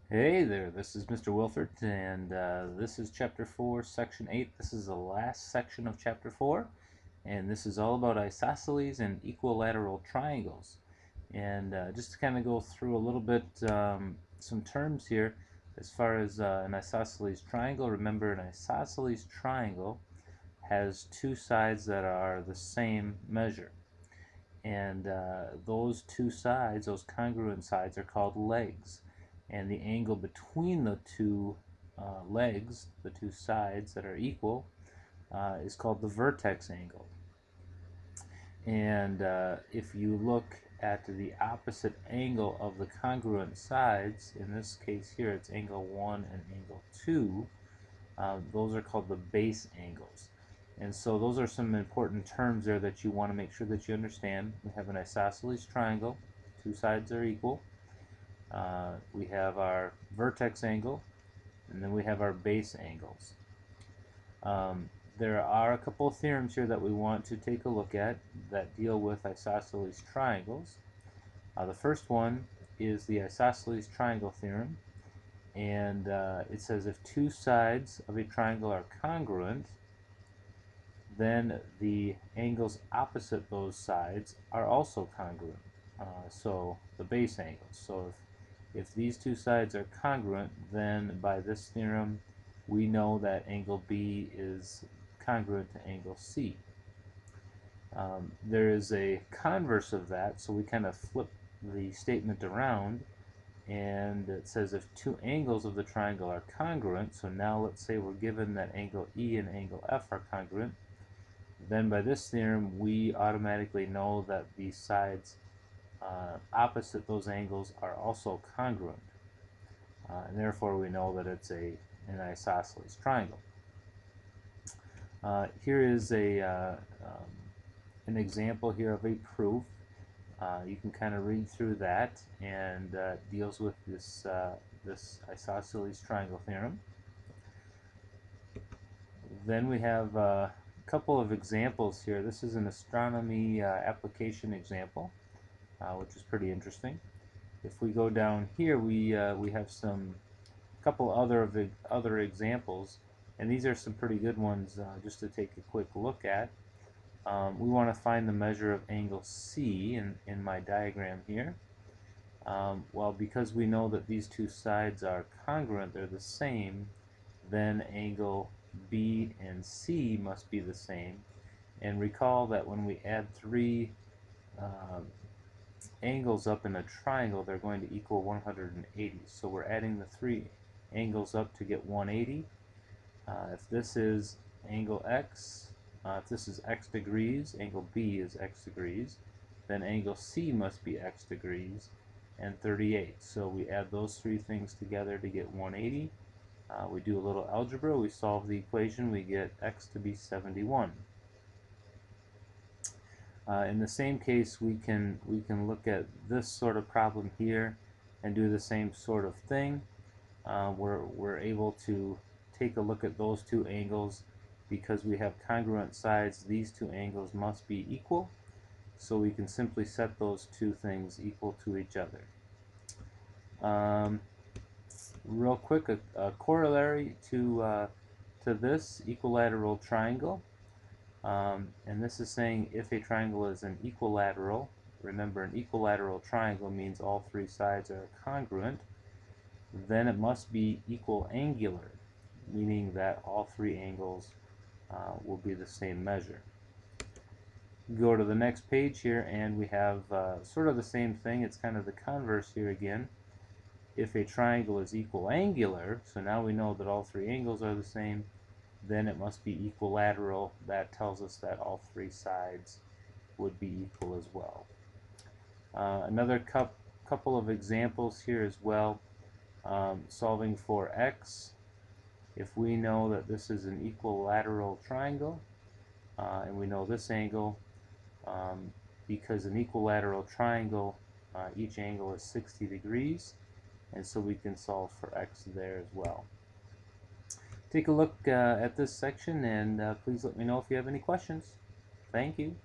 Hey there, this is Mr. Wilford, and this is Chapter 4, Section 8. This is the last section of Chapter 4, and this is all about isosceles and equilateral triangles. And just to kind of go through a little bit, some terms here as far as an isosceles triangle. Remember, an isosceles triangle has two sides that are the same measure. And those two sides, those congruent sides, are called legs. And the angle between the two legs, the two sides that are equal, is called the vertex angle. And if you look at the opposite angle of the congruent sides, in this case here it's angle 1 and angle 2, those are called the base angles. And so those are some important terms there that you want to make sure that you understand. We have an isosceles triangle, two sides are equal. We have our vertex angle, and then we have our base angles. There are a couple of theorems here that we want to take a look at that deal with isosceles triangles. The first one is the isosceles triangle theorem, and it says if two sides of a triangle are congruent, then the angles opposite those sides are also congruent. So the base angles. So if these two sides are congruent, then by this theorem we know that angle B is congruent to angle C. There is a converse of that, so we kind of flip the statement around, and it says if two angles of the triangle are congruent, so now let's say we're given that angle E and angle F are congruent, then by this theorem we automatically know that the sides opposite those angles are also congruent, and therefore we know that it's an isosceles triangle. Here is an example here of a proof. You can kind of read through that, and deals with this isosceles triangle theorem. Then we have a couple of examples here. This is an astronomy application example, which is pretty interesting. If we go down here, we have some couple other examples, and these are some pretty good ones just to take a quick look at. We want to find the measure of angle C in my diagram here. Well, because we know that these two sides are congruent, they're the same, then angle B and C must be the same. And recall that when we add three angles up in a triangle, they're going to equal 180. So we're adding the three angles up to get 180. If this is angle X, if this is X degrees, angle B is X degrees, then angle C must be X degrees and 38. So we add those three things together to get 180. We do a little algebra, we solve the equation, we get X to be 71. In the same case, we can look at this sort of problem here and do the same sort of thing. We're able to take a look at those two angles. Because we have congruent sides, these two angles must be equal, so we can simply set those two things equal to each other. Real quick, a corollary to this equilateral triangle, and this is saying if a triangle is an equilateral. Remember, an equilateral triangle means all three sides are congruent. Then it must be equiangular, meaning that all three angles will be the same measure. Go to the next page here, and we have sort of the same thing. It's kind of the converse here again. If a triangle is equiangular, so now we know that all three angles are the same, then it must be equilateral. That tells us that all three sides would be equal as well. Another couple of examples here as well. Solving for X. If we know that this is an equilateral triangle, and we know this angle, because an equilateral triangle, each angle is 60 degrees, and so we can solve for X there as well. Take a look at this section, and please let me know if you have any questions. Thank you.